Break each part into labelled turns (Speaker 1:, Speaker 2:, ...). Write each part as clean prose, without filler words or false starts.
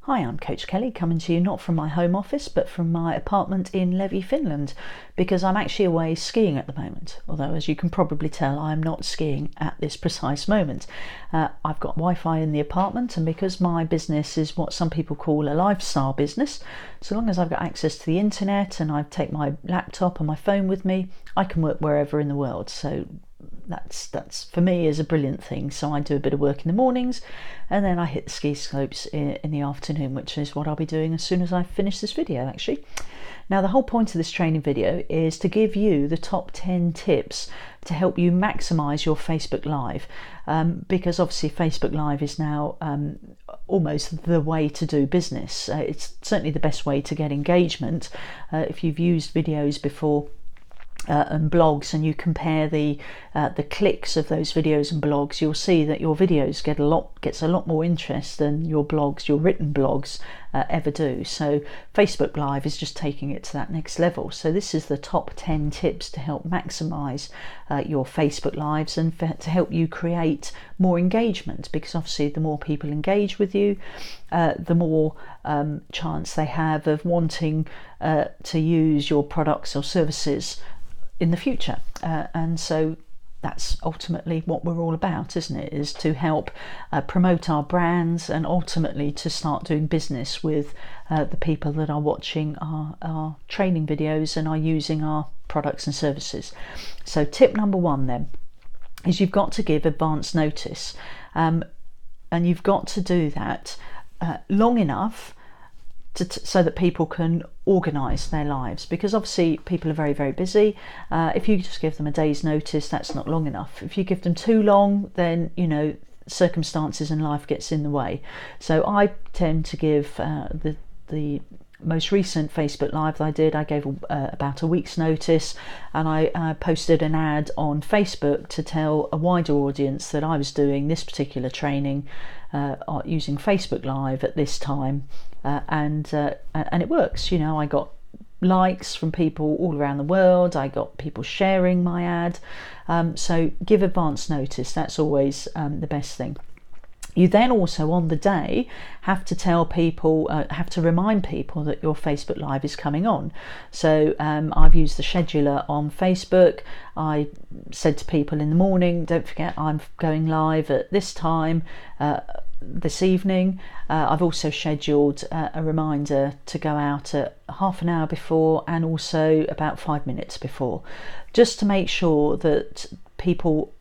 Speaker 1: Hi, I'm Coach Kelly, coming to you not from my home office but from my apartment in Levi, Finland, because I'm actually away skiing at the moment. Although, as you can probably tell, I'm not skiing at this precise moment. I've got Wi-Fi in the apartment, and because my business is what some people call a lifestyle business, so long as I've got access to the internet and I take my laptop and my phone with me, I can work wherever in the world. So that's for me is a brilliant thing. So I do a bit of work in the mornings and then I hit the ski slopes in the afternoon, which is what I'll be doing as soon as I finish this video actually. Now the whole point of this training video is to give you the top 10 tips to help you maximize your Facebook Live, because obviously Facebook Live is now almost the way to do business. It's certainly the best way to get engagement. If you've used videos before and blogs, and you compare the clicks of those videos and blogs, you'll see that your videos gets a lot more interest than your blogs, your written blogs, ever do. So Facebook Live is just taking it to that next level. So this is the top 10 tips to help maximize your Facebook Lives and to help you create more engagement, because obviously the more people engage with you, the more chance they have of wanting to use your products or services in the future, and so that's ultimately what we're all about, isn't it? Is to help promote our brands and ultimately to start doing business with the people that are watching our training videos and are using our products and services. So tip number one then is you've got to give advance notice, and you've got to do that long enough so that people can organise their lives, because obviously people are very, very busy. If you just give them a day's notice, that's not long enough. If you give them too long, then circumstances and life gets in the way. So I tend to give the most recent Facebook Live that I gave about a week's notice, and I posted an ad on Facebook to tell a wider audience that I was doing this particular training using Facebook Live at this time, and it works. I got likes from people all around the world. I got people sharing my ad. So give advance notice. That's always the best thing. You then also on the day have to tell people, have to remind people that your Facebook Live is coming on. So I've used the scheduler on Facebook. I said to people in the morning, don't forget I'm going live at this time this evening. I've also scheduled a reminder to go out at half an hour before and also about 5 minutes before, just to make sure that people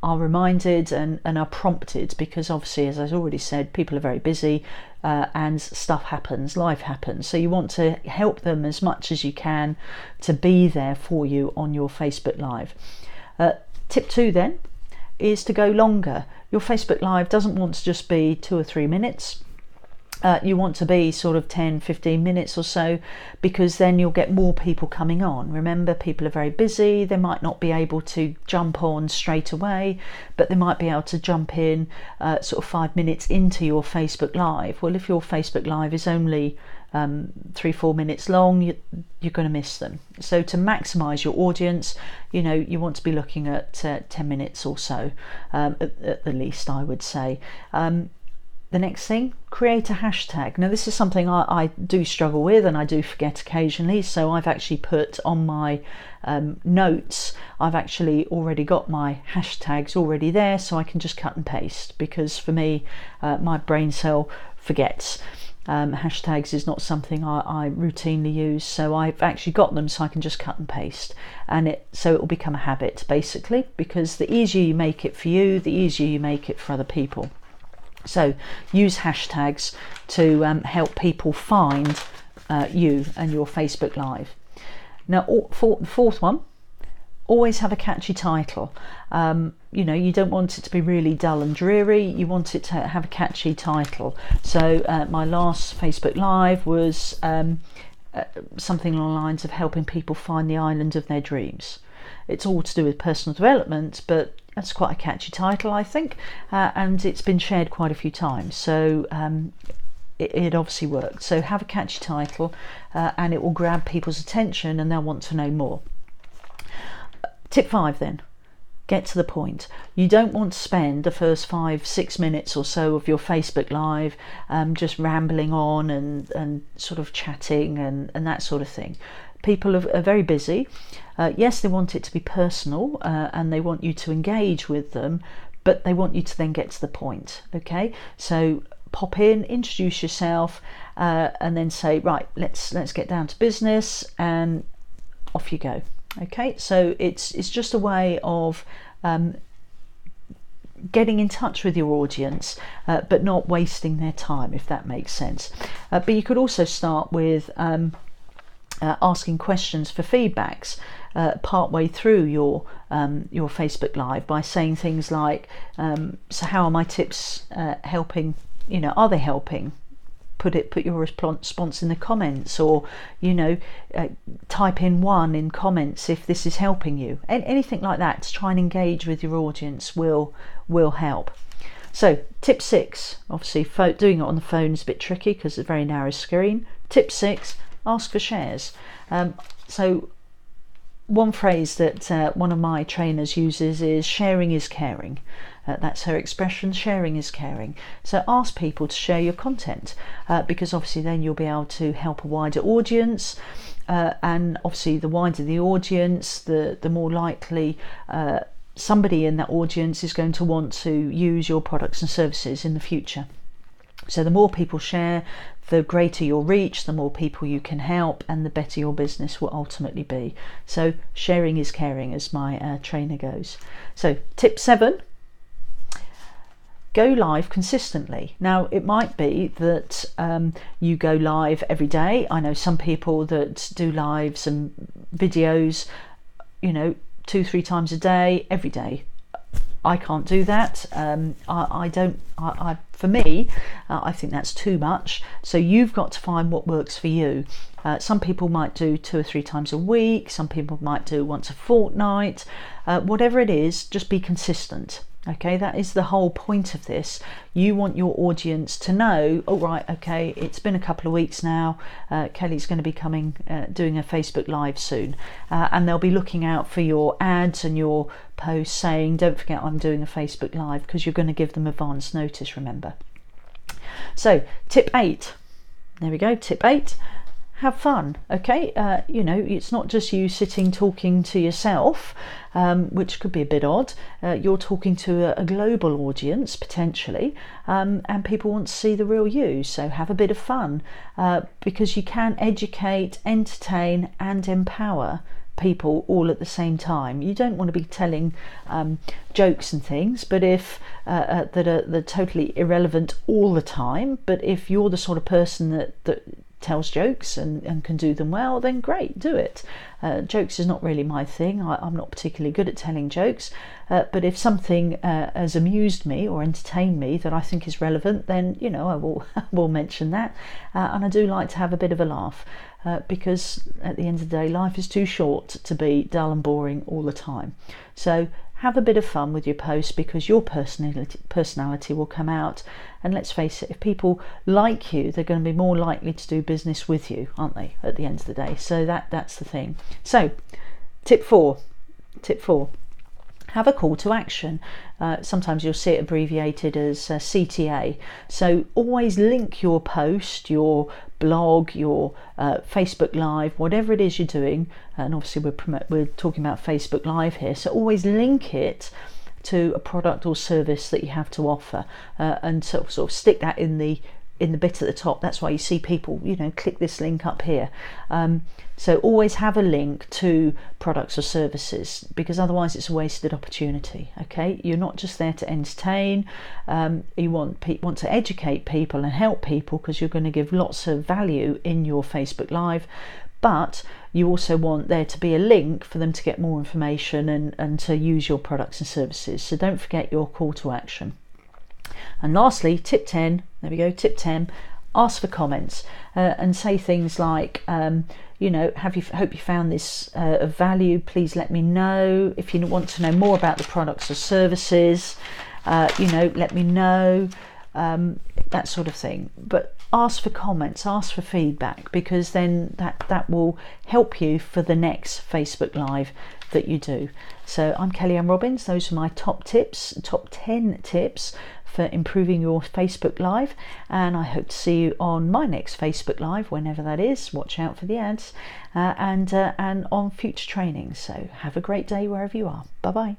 Speaker 1: are reminded and are prompted, because obviously, as I've already said, people are very busy and stuff happens, life happens. So you want to help them as much as you can to be there for you on your Facebook Live. Tip 2 then is to go longer. Your Facebook Live doesn't want to just be 2 or 3 minutes. You want to be sort of 10-15 minutes or so, because then you'll get more people coming on. Remember, people are very busy. They might not be able to jump on straight away, but they might be able to jump in sort of 5 minutes into your Facebook Live. Well, if your Facebook Live is only 3-4 minutes long, you're going to miss them. So to maximize your audience, you want to be looking at 10 minutes or so at the least, I would say. The next thing, create a hashtag. Now this is something I do struggle with and I do forget occasionally, so I've actually put on my notes, I've actually already got my hashtags already there, so I can just cut and paste, because for me my brain cell forgets. Hashtags is not something I routinely use, so I've actually got them so I can just cut and paste, and so it will become a habit basically, because the easier you make it for you, the easier you make it for other people. So use hashtags to help people find you and your Facebook Live. Now, the fourth one, always have a catchy title. You don't want it to be really dull and dreary. You want it to have a catchy title. So my last Facebook Live was something along the lines of helping people find the island of their dreams. It's all to do with personal development, but that's quite a catchy title, I think, and it's been shared quite a few times, so it obviously worked. So have a catchy title and it will grab people's attention and they'll want to know more. Tip 5 then, Get to the point. You don't want to spend the first 5-6 minutes or so of your Facebook Live just rambling on and sort of chatting and that sort of thing. People are very busy. Yes, they want it to be personal and they want you to engage with them, but they want you to then get to the point. Okay, so pop in, introduce yourself, and then say, right, let's get down to business, and off you go. Okay, so it's just a way of getting in touch with your audience, but not wasting their time, if that makes sense. But you could also start with asking questions for feedbacks partway through your Facebook Live by saying things like, so how are my tips helping? You know, are they helping? Put your response in the comments, or type in 1 in comments if this is helping you. Anything like that to try and engage with your audience will help. So tip 6, obviously doing it on the phone is a bit tricky because it's a very narrow screen. Tip 6, ask for shares. So one phrase that one of my trainers uses is sharing is caring. That's her expression, sharing is caring. So ask people to share your content because obviously then you'll be able to help a wider audience, and obviously the wider the audience, the more likely somebody in that audience is going to want to use your products and services in the future. So the more people share, the greater your reach, the more people you can help, and the better your business will ultimately be. So sharing is caring, as my trainer goes. So tip 7, go live consistently. Now it might be that you go live every day. I know some people that do lives and videos 2-3 times a day, every day. I can't do that. For me, I think that's too much. So you've got to find what works for you. Some people might do 2 or 3 times a week. Some people might do once a fortnight. Whatever it is, just be consistent. Okay, that is the whole point of this. You want your audience to know, oh right, okay, it's been a couple of weeks now, Kelly's going to be coming, doing a Facebook Live soon, and they'll be looking out for your ads and your posts saying, don't forget I'm doing a Facebook Live, because you're going to give them advance notice, remember. So tip 8, there we go, tip 8. Have fun. Okay, it's not just you sitting talking to yourself, which could be a bit odd. You're talking to a global audience potentially, and people want to see the real you. So have a bit of fun, because you can educate, entertain and empower people all at the same time. You don't want to be telling jokes and things, but if that are they're totally irrelevant all the time. But if you're the sort of person that tells jokes and can do them well, then great, do it. Jokes is not really my thing. I'm not particularly good at telling jokes, but if something has amused me or entertained me that I think is relevant, then I will mention that, and I do like to have a bit of a laugh, because at the end of the day, life is too short to be dull and boring all the time. So have a bit of fun with your posts, because your personality will come out. And let's face it, if people like you, they're going to be more likely to do business with you, aren't they, at the end of the day? So that's the thing. So tip 4, have a call to action. Sometimes you'll see it abbreviated as CTA. So always link your post, your blog, your Facebook Live, whatever it is you're doing, and obviously we're talking about Facebook Live here, so always link it to a product or service that you have to offer, and sort of stick that in the bit at the top. That's why you see people click this link up here. So always have a link to products or services, because otherwise it's a wasted opportunity. Okay, you're not just there to entertain. You want to educate people and help people, because you're going to give lots of value in your Facebook Live, but you also want there to be a link for them to get more information and to use your products and services. So don't forget your call to action. And lastly, tip 10, there we go, tip 10, ask for comments, and say things like, hope you found this of value, please let me know. If you want to know more about the products or services, let me know, that sort of thing. But ask for comments, ask for feedback, because then that will help you for the next Facebook Live that you do. So I'm Kellyanne Robbins. Those are my top 10 tips for improving your Facebook Live, and I hope to see you on my next Facebook Live, whenever that is. Watch out for the ads, and on future trainings. So have a great day wherever you are. Bye bye.